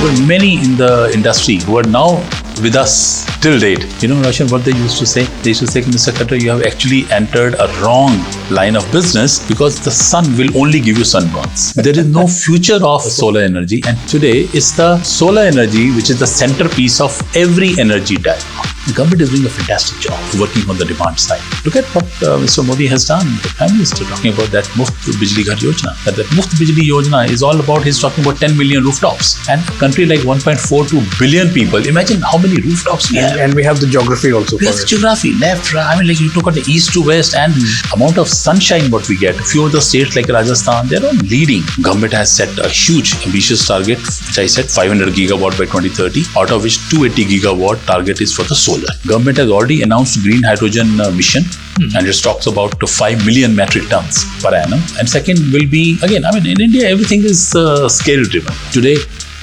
were many in the industry who are now with us till date. Roshan, what they used to say? They used to say, Mr. Khattar, you have actually entered a wrong line of business because the sun will only give you sunburns. There is no future of solar energy, and today it's the solar energy which is the centerpiece of every energy dialogue. The government is doing a fantastic job working on the demand side. Look at what Mr. Modi has done. The Prime Minister talking about that Muft Bijli Ghar Yojana. That Muft Bijli Yojana is all about, he's talking about 10 million rooftops. And a country like 1.42 billion people, imagine how many rooftops we have. And we have the geography also. We have the geography, left, right. Like you look at the east to west and amount of sunshine what we get. A few of the states like Rajasthan, they're all leading. Government has set a huge ambitious target, which I said 500 gigawatt by 2030, out of which 280 gigawatt target is for the solar. Government has already announced green hydrogen mission, and it talks about 5 million metric tons per annum. And second will be, again, in India, everything is scale driven. Today,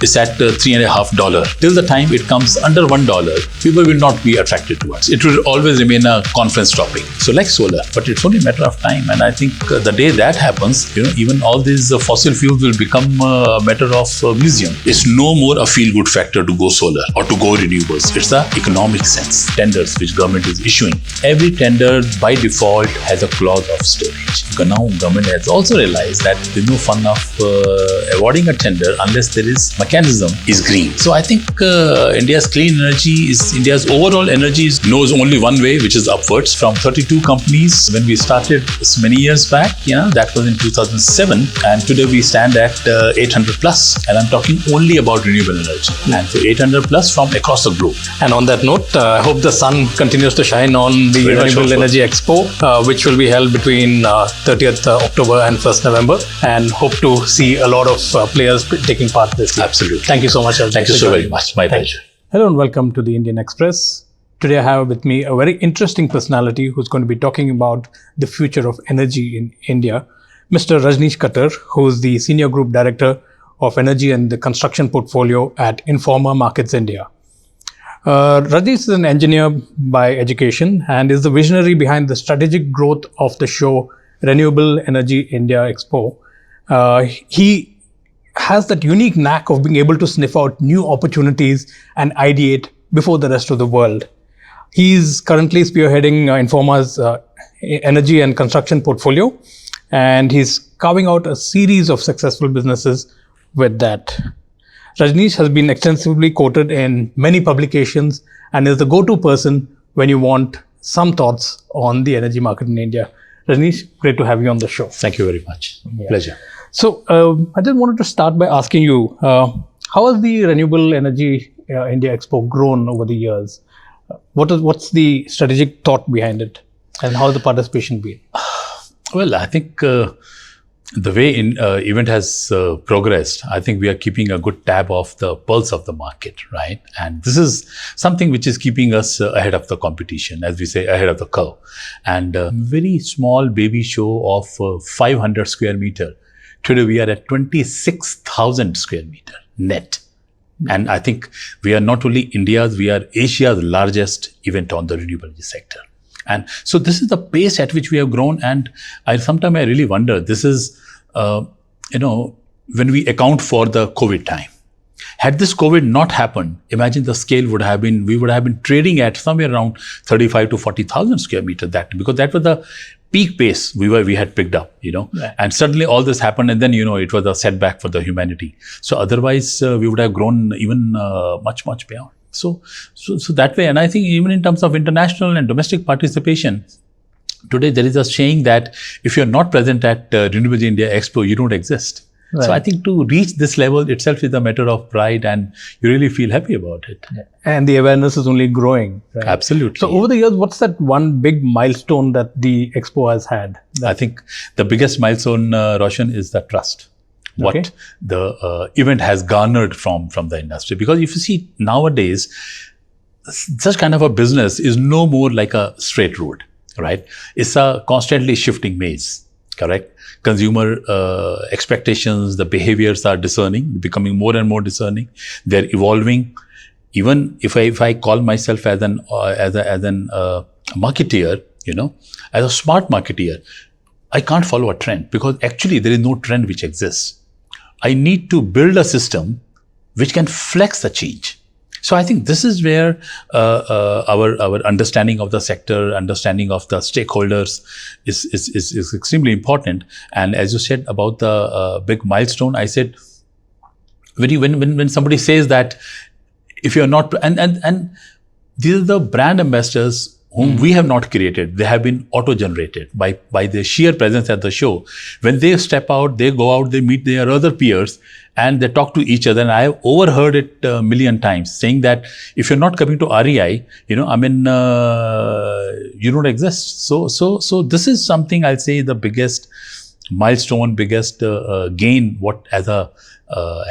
it's at $3.50. Till the time it comes under $1, people will not be attracted towards it. It will always remain a conference topic. So like solar, but it's only a matter of time. And I think the day that happens, even all these fossil fuels will become a matter of museum. It's no more a feel-good factor to go solar or to go renewables. It's the economic sense. Tenders which government is issuing. Every tender by default has a clause of storage. Because now government has also realized that there's no fun of awarding a tender unless there is mechanism is green. So I think India's clean energy is, India's overall energy knows only one way, which is upwards. From 32 companies when we started many years back, that was in 2007, and today we stand at 800 plus, and I'm talking only about renewable energy. And so 800 plus from across the globe. And on that note, I hope the sun continues to shine on the Renewable Energy Expo, which will be held between 30th October and 1st November, and hope to see a lot of players taking part this year. Absolutely. Thank you so much. Thank you so very much. My pleasure. Hello and welcome to the Indian Express. Today I have with me a very interesting personality who's going to be talking about the future of energy in India, Mr. Rajneesh Khattar, who is the Senior Group Director of Energy and the Construction Portfolio at Informa Markets India. Rajneesh is an engineer by education and is the visionary behind the strategic growth of the show Renewable Energy India Expo. He has that unique knack of being able to sniff out new opportunities and ideate before the rest of the world. He's currently spearheading Informa's energy and construction portfolio, and he's carving out a series of successful businesses with that. Rajneesh has been extensively quoted in many publications and is the go-to person when you want some thoughts on the energy market in India. Rajneesh, great to have you on the show. Thank you very much. Pleasure. So, I just wanted to start by asking you, how has the Renewable Energy India Expo grown over the years? What's the strategic thought behind it, and how has the participation been? Well, I think the way event has progressed, I think we are keeping a good tab of the pulse of the market, right? And this is something which is keeping us ahead of the competition, as we say, ahead of the curve. And a very small baby show of 500 square meter. Today we are at 26,000 square meter net. And I think we are not only India's, we are Asia's largest event on the renewable energy sector. And so this is the pace at which we have grown. And sometimes I really wonder, this is, when we account for the COVID time. Had this COVID not happened, imagine the scale would have been, we would have been trading at somewhere around 35 to 40,000 square meter, because that was the peak pace we had picked up, Yeah. And suddenly all this happened, and then, it was a setback for the humanity. So otherwise, we would have grown even much, much beyond. So that way, and I think even in terms of international and domestic participation, today there is a saying that if you're not present at Renewable India Expo, you don't exist. Right. So I think to reach this level itself is a matter of pride, and you really feel happy about it. Yeah. And the awareness is only growing. Right? Absolutely. So over the years, what's that one big milestone that the Expo has had? I think the biggest milestone, Roshan, is the trust. What the event has garnered from the industry. Because if you see nowadays, such kind of a business is no more like a straight road, right? It's a constantly shifting maze, correct? Consumer expectations, the behaviors are discerning, becoming more and more discerning. They're evolving. Even if I call myself as an marketeer, as a smart marketeer, I can't follow a trend, because actually there is no trend which exists. I need to build a system which can flex the change. So I think this is where our understanding of the sector, understanding of the stakeholders is extremely important. And as you said about the big milestone, I said when somebody says that if you're not and these are the brand ambassadors whom we have not created. They have been auto-generated by their sheer presence at the show. When they step out, they go out, they meet their other peers, and they talk to each other. And I have overheard it a million times, saying that if you're not coming to REI, you don't exist. So this is something I'll say the biggest milestone, biggest gain. What as a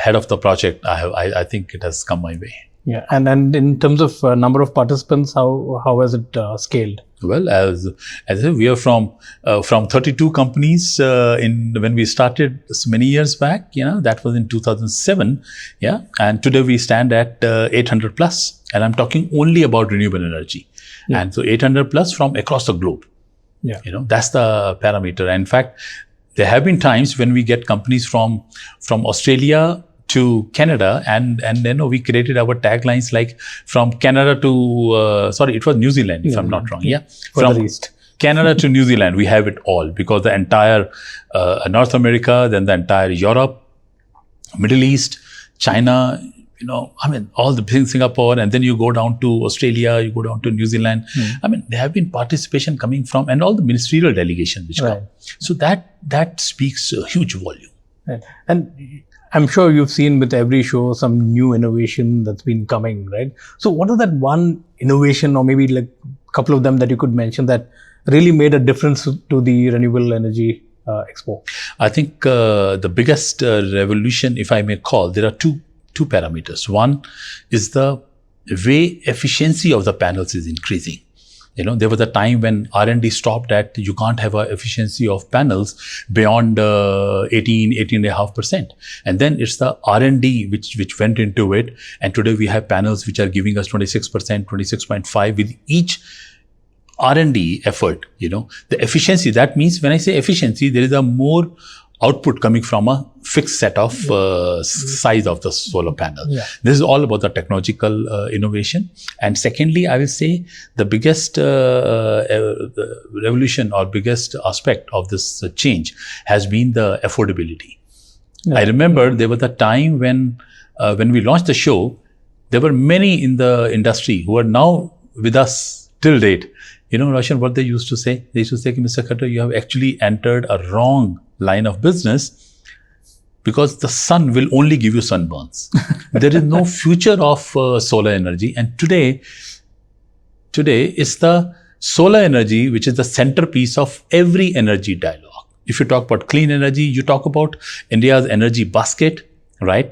head of the project, I think it has come my way. Yeah, and in terms of number of participants, how has it scaled? Well, as I said, we are from 32 companies when we started so many years back. That was in 2007. Yeah, and today we stand at 800 plus, and I'm talking only about renewable energy, and so 800 plus from across the globe. Yeah, that's the parameter. In fact, there have been times when we get companies from Australia to Canada, and we created our taglines like from Canada to it was New Zealand, if I'm not wrong. Yeah, from East. Canada to New Zealand, we have it all, because the entire North America, then the entire Europe, Middle East, China, all the things, Singapore, and then you go down to Australia, you go down to New Zealand. There have been participation coming from, and all the ministerial delegations which come. So that speaks a huge volume. Right. And I'm sure you've seen with every show some new innovation that's been coming, right? So what is that one innovation, or maybe like a couple of them that you could mention that really made a difference to the Renewable Energy Expo? I think the biggest revolution, if I may call, there are two parameters. One is the way efficiency of the panels is increasing. There was a time when R&D stopped at you can't have an efficiency of panels beyond 18.5%. And then it's the R&D which went into it. And today we have panels which are giving us 26%, 26.5 with each R&D effort. The efficiency, that means when I say efficiency, there is a more output coming from a fixed set of size of the solar panel. Yeah. This is all about the technological innovation. And secondly, I will say the biggest revolution or biggest aspect of this change has been the affordability. Yeah. I remember there was a time when we launched the show, there were many in the industry who are now with us till date. Roshan, what they used to say? They used to say, Mr. Khattar, you have actually entered a wrong line of business, because the sun will only give you sunburns. There is no future of solar energy. And today is the solar energy which is the centerpiece of every energy dialogue. If you talk about clean energy, you talk about India's energy basket, right?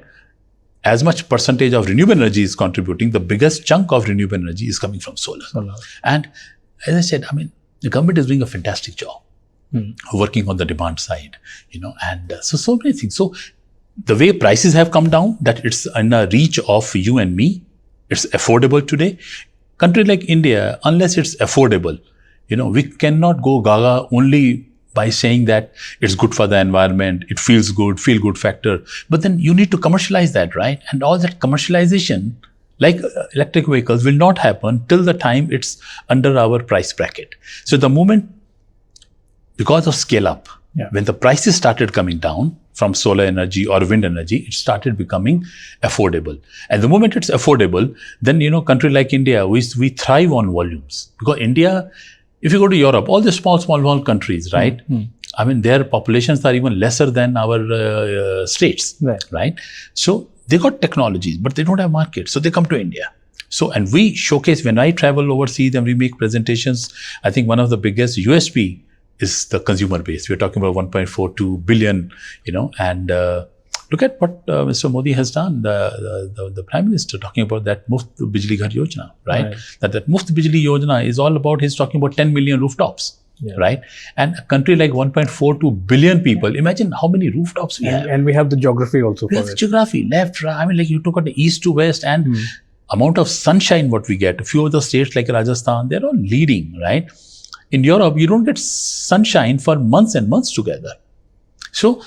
As much percentage of renewable energy is contributing, the biggest chunk of renewable energy is coming from solar. And as I said, the government is doing a fantastic job. Working on the demand side, and so many things. So the way prices have come down, that it's in a reach of you and me, it's affordable today. Country like India, unless it's affordable, we cannot go gaga only by saying that it's good for the environment, it feels good, feel good factor. But then you need to commercialize that, right? And all that commercialization, like electric vehicles, will not happen till the time it's under our price bracket. So the moment, because of scale up, when the prices started coming down from solar energy or wind energy, it started becoming affordable. And the moment it's affordable, then, country like India, we thrive on volumes. Because India, if you go to Europe, all the small countries, right? Their populations are even lesser than our states, right? So they got technologies, but they don't have markets. So they come to India. So, and we showcase, when I travel overseas and we make presentations, I think one of the biggest USP is the consumer base. We're talking about 1.42 billion, and look at what Mr. Modi has done, the Prime Minister, talking about that Muft Bijli Ghar Yojana, right? That Muft Bijli Yojana is all about, he's talking about 10 million rooftops, right? And a country like 1.42 billion people, imagine how many rooftops we have. And we have the geography also for it. The geography, left, right, like you took out the east to west, and amount of sunshine what we get. A few of the states like Rajasthan, they're all leading, right? In Europe, you don't get sunshine for months and months together. So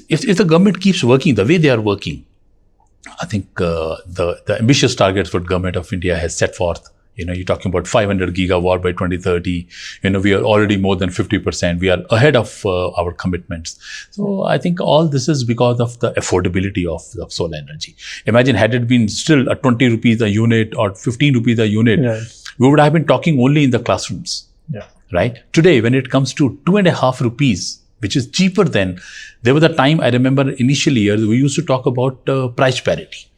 if the government keeps working the way they are working, I think the ambitious targets what government of India has set forth. You're talking about 500 gigawatt by 2030. We are already more than 50%. We are ahead of our commitments. So I think all this is because of the affordability of solar energy. Imagine had it been still at 20 rupees a unit or 15 rupees a unit, we would have been talking only in the classrooms. Yeah. Right? Today, when it comes to 2.5 rupees, which is cheaper than, there was a time I remember initially years, we used to talk about price parity.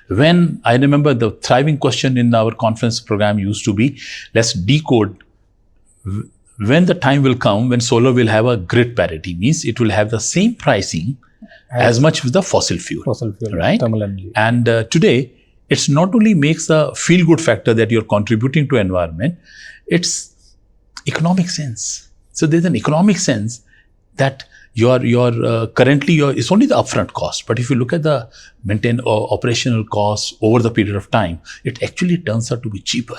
When I remember the thriving question in our conference program used to be, let's decode when the time will come when solar will have a grid parity, means it will have the same pricing as much with the fossil fuel, right? Thermal energy. And today, it's not only makes the feel-good factor that you're contributing to environment, it's economic sense. So there's an economic sense that currently it's only the upfront cost, but if you look at the operational costs over the period of time, it actually turns out to be cheaper.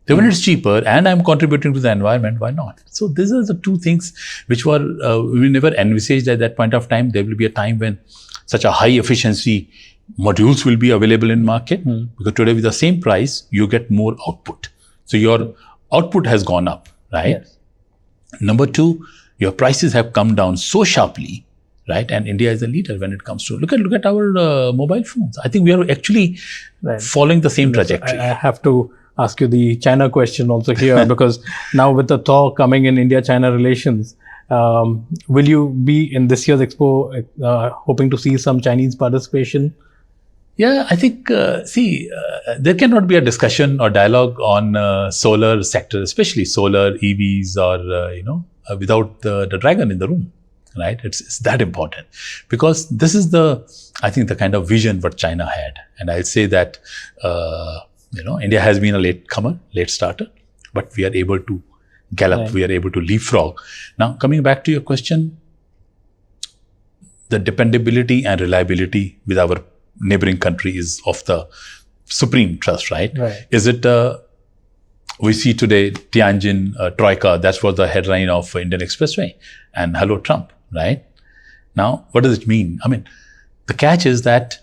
So when it's cheaper and I'm contributing to the environment, why not? So these are the two things which were we never envisaged at that point of time. There will be a time when such a high efficiency modules will be available in market, because today with the same price you get more output. So your output has gone up, right? Yes. Number two, your prices have come down so sharply, right? And India is a leader when it comes to look at our mobile phones. I think we are actually following the same trajectory. I have to ask you the China question also here, because now with the thaw coming in India-China relations, will you be in this year's expo hoping to see some Chinese participation? Yeah, I think, there cannot be a discussion or dialogue on solar sector, especially solar EVs or, without the dragon in the room, right? It's that important, because this is I think the kind of vision what China had. And I'll say that, India has been a late starter, but we are able to gallop, we are able to leapfrog. Now, coming back to your question, the dependability and reliability with our neighboring country is of the supreme trust, right? Is it, we see today Tianjin Troika, that's what the headline of Indian Expressway, and hello Trump, right? Now, what does it mean? I mean, the catch is that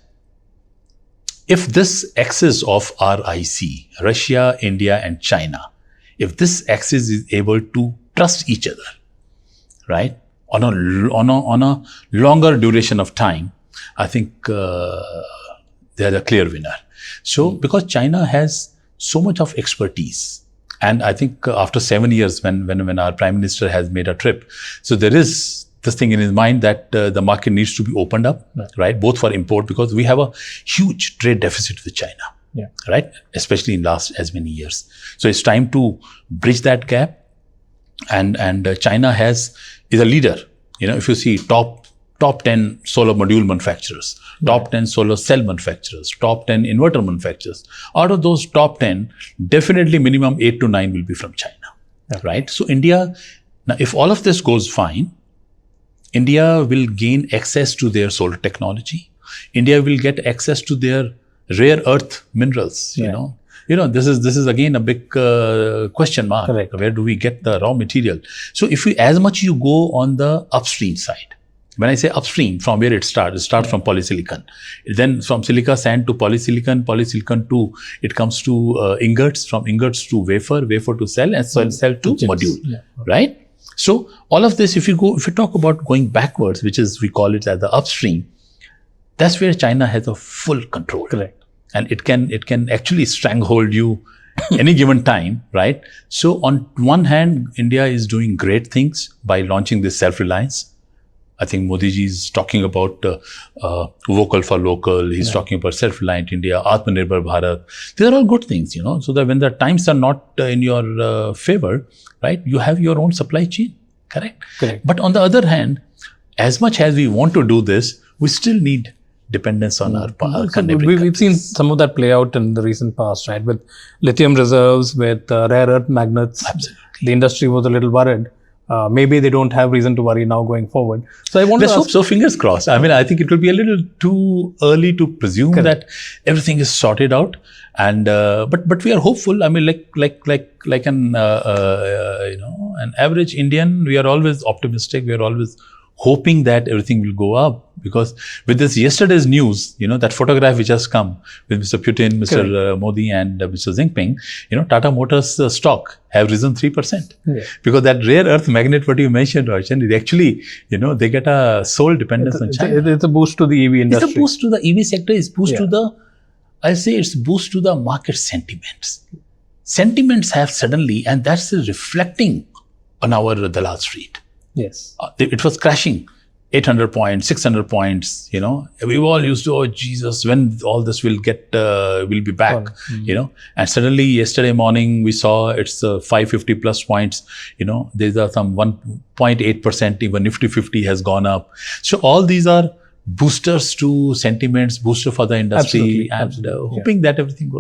if this axis of RIC, Russia, India and China, if this axis is able to trust each other, right, on a longer duration of time, I think they are the clear winner. So, because China has so much of expertise, and I think after 7 years, when our Prime Minister has made a trip, so there is this thing in his mind that the market needs to be opened up, right? Both for import, because we have a huge trade deficit with China, right? Especially in last as many years. So it's time to bridge that gap, and China is a leader. If you see top 10 solar module manufacturers, top 10 solar cell manufacturers, top 10 inverter manufacturers. Out of those top 10, definitely minimum 8 to 9 will be from China, right? So India, now if all of this goes fine, India will gain access to their solar technology. India will get access to their rare earth minerals, this is again a big question mark. Correct. Where do we get the raw material? So if as much you go on the upstream side, when I say upstream, from where it starts from polysilicon. Then from silica sand to polysilicon to, it comes to ingots, from ingots to wafer to cell, and cell to module, right? So all of this, if you talk about going backwards, which is, we call it as the upstream, that's where China has a full control. Correct. And it can actually stranglehold you any given time, right? So on one hand, India is doing great things by launching this self-reliance. I think Modi ji is talking about vocal for local. He's talking about self-reliant India, Atmanirbhar Bharat. These are all good things, so that when the times are not in your favor, right, you have your own supply chain, correct? But on the other hand, as much as we want to do this, we still need dependence on our neighboring We've seen some of that play out in the recent past, right? With lithium reserves, with rare earth magnets. Absolutely. The industry was a little worried. Maybe they don't have reason to worry now going forward. So I want to hope so, fingers crossed. I mean, I think it will be a little too early to presume that everything is sorted out. And but we are hopeful. I mean, like an average Indian, we are always optimistic. We are always hoping that everything will go up. Because with this yesterday's news, that photograph which has come with Mr. Putin, Mr. Modi and Mr. Jinping, Tata Motors stock have risen 3%. Yeah. Because that rare earth magnet, what you mentioned, Roshan, it actually, they get a sole dependence on China. It's a boost to the EV industry. It's a boost to the EV sector. It's boost to the, I'll say it's boost to the market sentiments. Sentiments have suddenly, and that's reflecting on our Dalal Street. Yes. It was crashing 800 points, 600 points, We all used to, oh, Jesus, when all this will be back, And suddenly yesterday morning, we saw it's 550 plus points, There's some 1.8%, even Nifty 50 has gone up. So all these are boosters to sentiments, booster for the industry, hoping that everything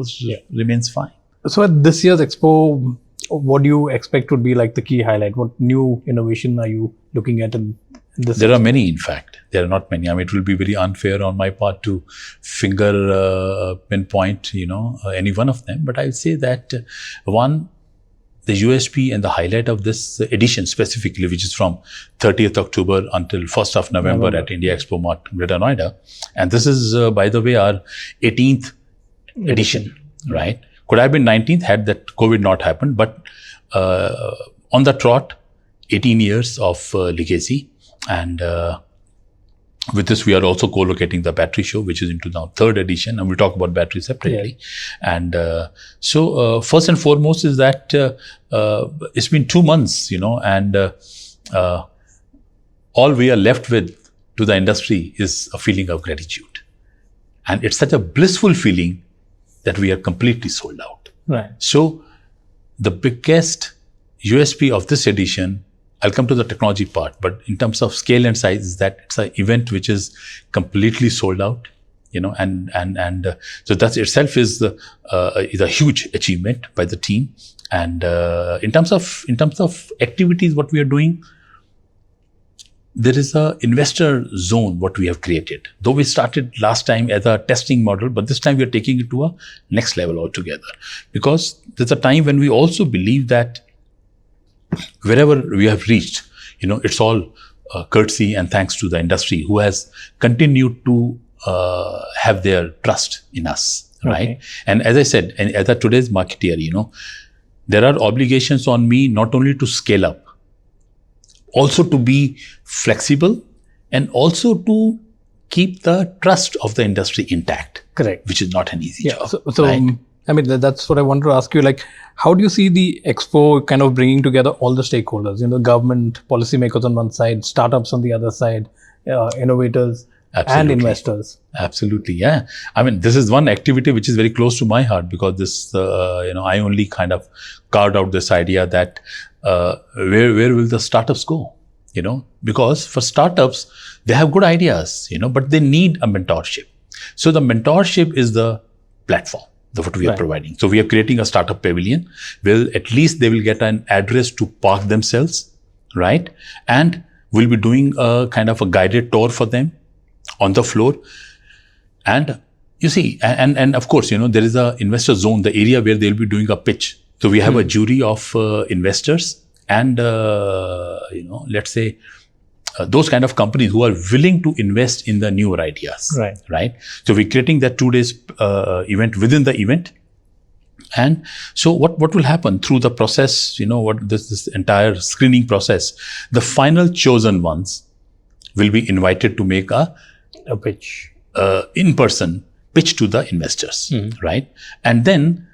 remains fine. So at this year's Expo, what do you expect would be like the key highlight? What new innovation are you looking at in this? There are many, in fact. There are not many. I mean, it will be very unfair on my part to pinpoint, any one of them. But I would say that one, the USP and the highlight of this edition specifically, which is from 30th October until 1st of November at India Expo Greater Noida. And this is, by the way, our 18th edition, right? Could have been 19th had that COVID not happened, but on the trot, 18 years of legacy. And with this, we are also co-locating the battery show, which is into now 3rd edition, and we'll talk about battery separately. Yeah. And so first and foremost is that it's been 2 months, and all we are left with to the industry is a feeling of gratitude. And it's such a blissful feeling that we are completely sold out. Right. So the biggest USP of this edition, I'll come to the technology part, but in terms of scale and size, is that it's an event which is completely sold out, and so that itself is a huge achievement by the team. And in terms of activities, what we are doing, there is a investor zone what we have created. Though we started last time as a testing model, but this time we are taking it to a next level altogether. Because there's a time when we also believe that wherever we have reached, it's all courtesy and thanks to the industry who has continued to have their trust in us, right? Okay. And as I said, and as a today's marketeer, there are obligations on me not only to scale up, also to be flexible, and also to keep the trust of the industry intact. Correct. Which is not an easy job. So right? I mean, that's what I want to ask you. Like, how do you see the Expo kind of bringing together all the stakeholders? Government, policymakers on one side, startups on the other side, innovators. Absolutely. And investors. Absolutely, yeah. I mean, this is one activity which is very close to my heart, because this, I only kind of carved out this idea that where will the startups go? Because for startups, they have good ideas, but they need a mentorship. So the mentorship is the platform, what we are providing. So we are creating a startup pavilion where at least they will get an address to park themselves, right? And we'll be doing a kind of a guided tour for them on the floor. And you see, and of course, there is a investor zone, the area where they'll be doing a pitch. So we have a jury of investors and, let's say, those kind of companies who are willing to invest in the newer ideas. Right. So we're creating that 2 days event within the event. And so what will happen through the process, what this entire screening process, the final chosen ones will be invited to make a pitch, in-person pitch to the investors, right? And then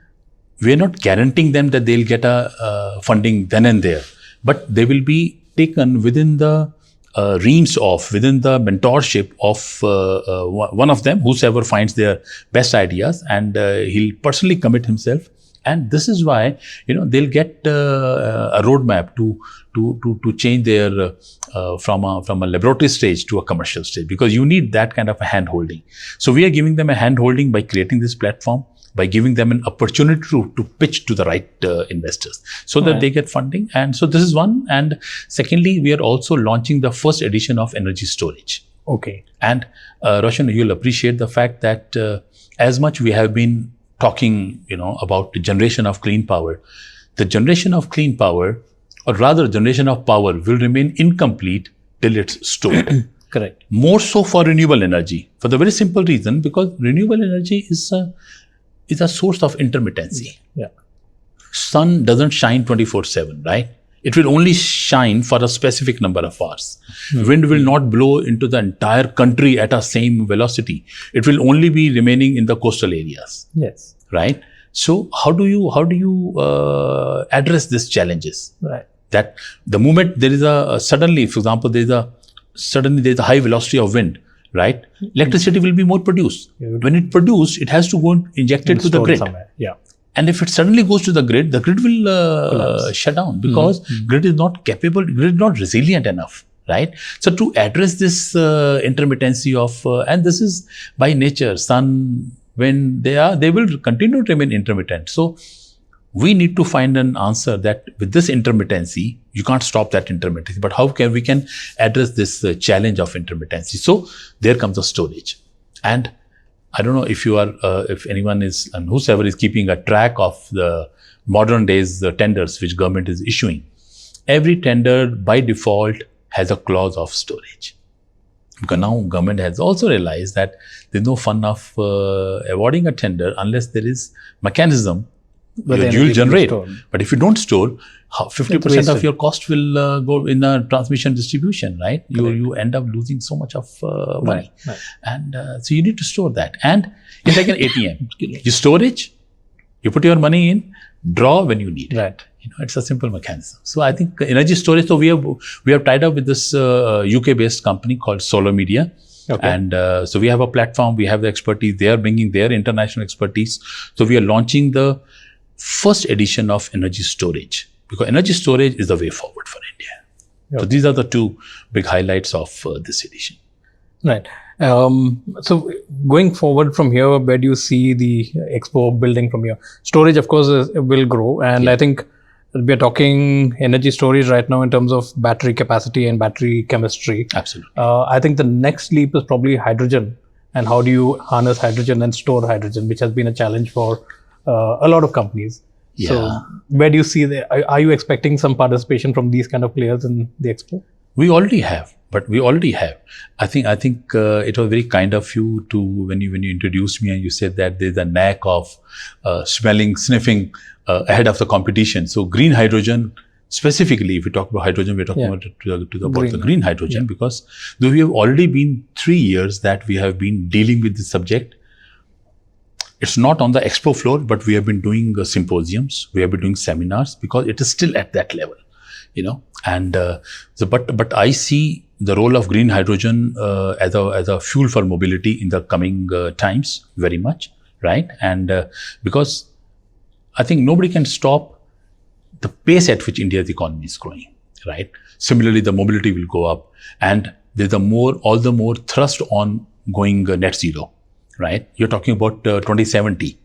we're not guaranteeing them that they'll get a funding then and there, but they will be taken within the within the mentorship of one of them, whosoever finds their best ideas, and he'll personally commit himself. And this is why, they'll get a roadmap to change their from a laboratory stage to a commercial stage, because you need that kind of a hand-holding. So we are giving them a hand-holding by creating this platform, by giving them an opportunity to pitch to the right investors so that they get funding. And so this is one. And secondly, we are also launching the first edition of energy storage. Okay. And Roshan, you'll appreciate the fact that as much we have been talking, about the generation of clean power, the generation of clean power, or rather generation of power, will remain incomplete till it's stored. Correct. More so for renewable energy, for the very simple reason because renewable energy is a source of intermittency. Yeah. Sun doesn't shine 24/7, right? It will only shine for a specific number of hours. Wind will not blow into the entire country at a same velocity. It will only be remaining in the coastal areas, Yes. right? So how do you address these challenges? Right. That the moment there is suddenly, for example, there's a high velocity of wind, right? Electricity will be more produced. When it produced, it has to go and inject it to the grid. Somewhere. Yeah. And if it suddenly goes to the grid will shut down because grid is not capable, grid is not resilient enough, right? So to address this intermittency of, and this is by nature, sun, wind, they will continue to remain intermittent. So we need to find an answer that with this intermittency, you can't stop that intermittency, but how can we address this challenge of intermittency? So there comes the storage. And I don't know if you are, if anyone is, and whosoever is keeping a track of the modern days, the tenders which government is issuing. Every tender by default has a clause of storage. Because now government has also realized that there's no fun of awarding a tender unless there is mechanism you'll generate. But if you don't store, 50% of your cost will go in a transmission distribution, right? You end up losing so much of money. Right. And so you need to store that. And it's like an ATM. You storage, you put your money in, draw when you need it. Right. It's a simple mechanism. So I think energy storage, so we have tied up with this UK-based company called Solar Media. Okay. And so we have a platform, we have the expertise, they are bringing their international expertise. So we are launching the first edition of energy storage, because energy storage is the way forward for India. Yep. So these are the two big highlights of this edition. Right. So going forward from here, where do you see the expo building from here? Storage, of course, will grow. And I think we're talking energy storage right now in terms of battery capacity and battery chemistry. Absolutely. I think the next leap is probably hydrogen. And how do you harness hydrogen and store hydrogen, which has been a challenge for a lot of companies. Yeah. So where do you see are you expecting some participation from these kind of players in the expo? We already have. I think it was very kind of you to when you introduced me and you said that there's a knack of sniffing ahead of the competition. So green hydrogen, specifically, if we talk about hydrogen, we're talking about the green hydrogen, because though we have already been 3 years that we have been dealing with this subject. It's not on the expo floor, but we have been doing symposiums, we have been doing seminars, because it is still at that level, And but I see the role of green hydrogen as a fuel for mobility in the coming times very much, right? And because I think nobody can stop the pace at which India's economy is growing, right? Similarly, the mobility will go up, and there's all the more thrust on going net zero. Right? You're talking about 2070.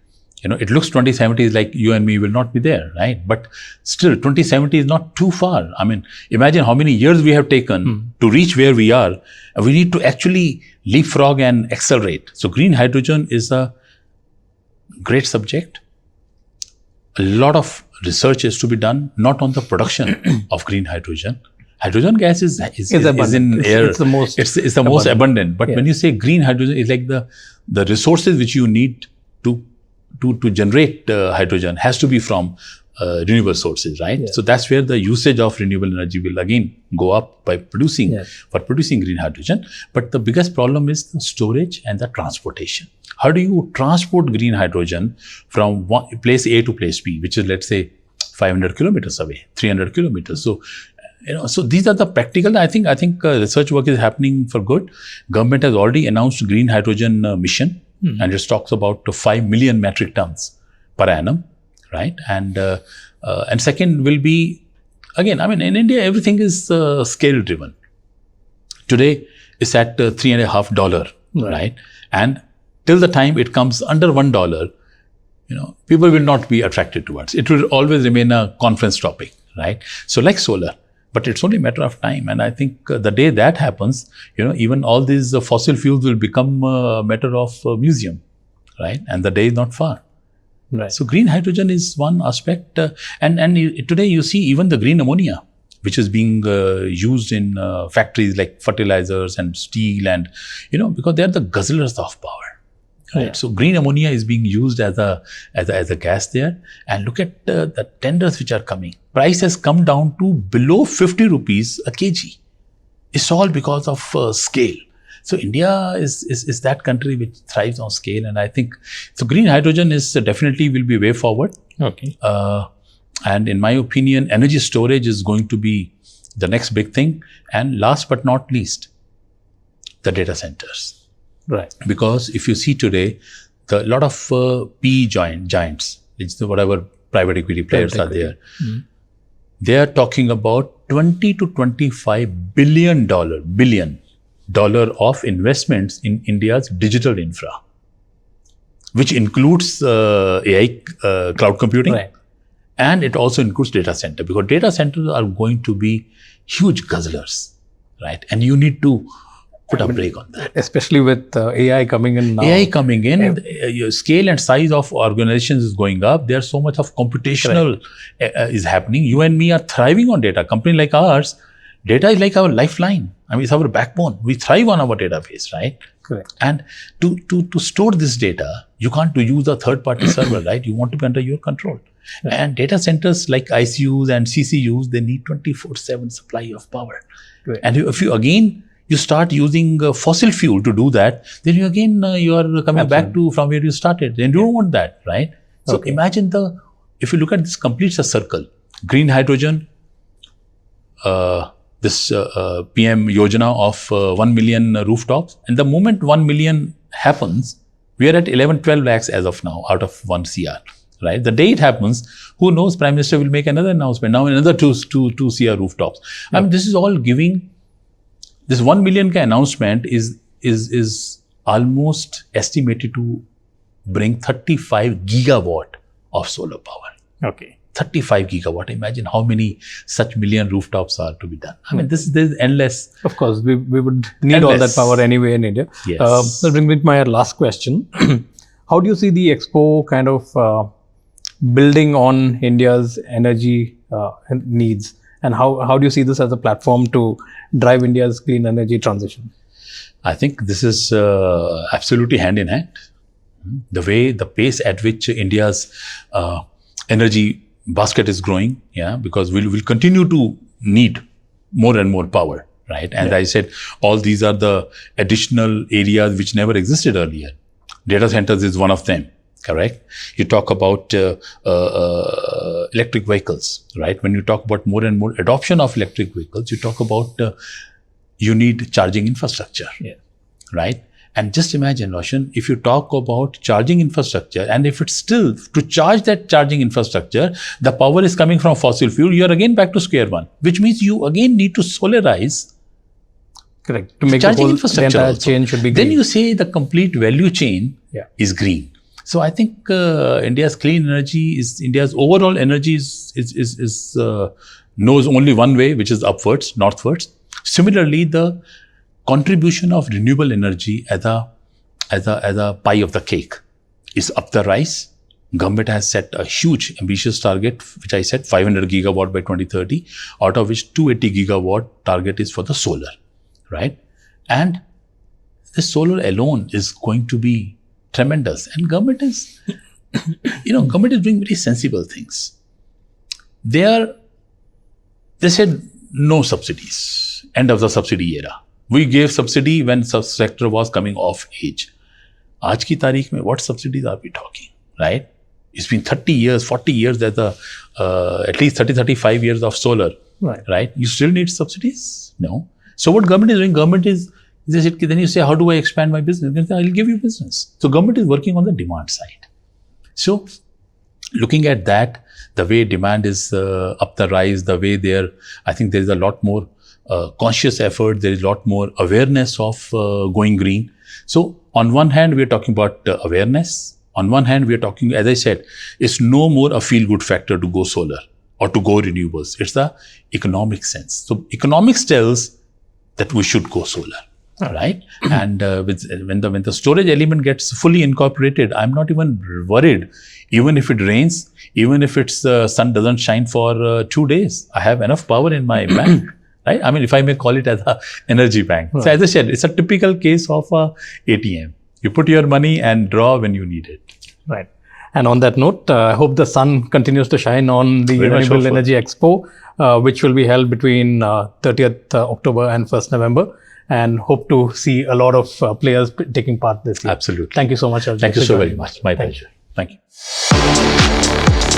It looks 2070 is like you and me will not be there, right? But still, 2070 is not too far. I mean, imagine how many years we have taken to reach where we are. And we need to actually leapfrog and accelerate. So green hydrogen is a great subject. A lot of research is to be done, not on the production of green hydrogen. Hydrogen gas is in air. It's the most abundant. But when you say green hydrogen, it's like the resources which you need to generate hydrogen has to be from renewable sources, right? Yeah. So that's where the usage of renewable energy will again go up by producing green hydrogen. But the biggest problem is the storage and the transportation. How do you transport green hydrogen from place A to place B, which is, let's say, 500 kilometers away, 300 kilometers? So these are the practical. I think research work is happening for good. Government has already announced green hydrogen mission, and it talks about 5 million metric tons per annum, right? And second will be, again, I mean, in India everything is scale driven. Today it's at $3.50, right? And till the time it comes under $1, people will not be attracted towards it. It will always remain a conference topic, right? So like solar. But it's only a matter of time. And I think the day that happens, even all these fossil fuels will become a matter of museum, right? And the day is not far. Right. So green hydrogen is one aspect. And today you see even the green ammonia. which is being used in factories like fertilizers and steel, and because they are the guzzlers of power. Right. Yeah. So green ammonia is being used as a gas there, and look at the tenders which are coming. Price has come down to below 50 rupees a kg. It's all because of scale. So India is that country which thrives on scale, and I think so. Green hydrogen is definitely will be way forward. Okay. And in my opinion, energy storage is going to be the next big thing. And last but not least, the data centers. Right. Because if you see today, a lot of PE giants, it's whatever private equity players are there, they are talking about $20 to $25 billion of investments in India's digital infra, which includes AI, cloud computing. Right. And it also includes data center, because data centers are going to be huge guzzlers, right? And you need to put a break on that. Especially with AI coming in now. AI coming in, your scale and size of organizations is going up. There's so much of computational is happening. You and me are thriving on data. Company like ours, data is like our lifeline. I mean, it's our backbone. We thrive on our database, right? Correct. And to store this data, you can't use a third-party server, right? You want to be under your control. Right. And data centers like ICUs and CCUs, they need 24/7 supply of power. Right. And if you start using fossil fuel to do that, then you are coming back to from where you started. Then you don't want that, right? So imagine if you look at this, completes a circle. Green hydrogen, this PM Yojana of 1 million rooftops. And the moment 1 million happens, we are at 11-12 lakhs as of now out of 1 CR, right? The day it happens, who knows, Prime Minister will make another announcement. Now another 2 CR rooftops. I mean, this is all giving, this 1 million announcement is almost estimated to bring 35 gigawatt of solar power. Okay. 35 gigawatt. Imagine how many such million rooftops are to be done. I mean, this is endless. Of course, we would need all that power anyway in India. Yes. That brings me to my last question. How do you see the Expo kind of building on India's energy needs? And how do you see this as a platform to drive India's clean energy transition? I think this is absolutely hand in hand. The pace at which India's energy basket is growing, because we'll continue to need more and more power, right? And I said, all these are the additional areas which never existed earlier. Data centers is one of them, correct? You talk about electric vehicles, right? When you talk about more and more adoption of electric vehicles, you talk about you need charging infrastructure, right? And just imagine, Roshan, if you talk about charging infrastructure, and if it's still to charge that charging infrastructure, the power is coming from fossil fuel, you're again back to square one, which means you again need to solarize. Correct. To make charging the infrastructure entire also. chain should be green. Then you say the complete value chain is green. So I think India's clean energy India's overall energy knows only one way, which is upwards, northwards. Similarly, the contribution of renewable energy as a pie of the cake is up the rise. Government has set a huge ambitious target, which I said 500 gigawatt by 2030, out of which 280 gigawatt target is for the solar, right? And the solar alone is going to be tremendous. And government is, government is doing very sensible things. They said no subsidies, end of the subsidy era. We gave subsidy when sector was coming off age. Aaj ki tarikh mein, what subsidies are we talking, right? It's been 30 years, 40 years, there's at least 30, 35 years of solar, right? You still need subsidies? No. So what government is doing, then you say, how do I expand my business? I'll give you business. So government is working on the demand side. So looking at that, the way demand is up the rise, the way I think there is a lot more conscious effort, there is a lot more awareness of going green. So on one hand, we are talking about awareness. On one hand, we are talking, as I said, it's no more a feel-good factor to go solar or to go renewables. It's the economic sense. So economics tells that we should go solar. right? And when the storage element gets fully incorporated, I'm not even worried. Even if it rains, even if it's sun doesn't shine for 2 days, I have enough power in my bank. Right? I mean, if I may call it as a energy bank. So as I said, it's a typical case of a ATM. You put your money and draw when you need it. Right. And on that note, I hope the sun continues to shine on the Very much Renewable hopeful. Energy Expo, which will be held between 30th October and 1st November. And hope to see a lot of players taking part this year. Absolutely. Thank you so much, Rajneesh. Thank you so for very joining much. us. My Thank pleasure. Thank you.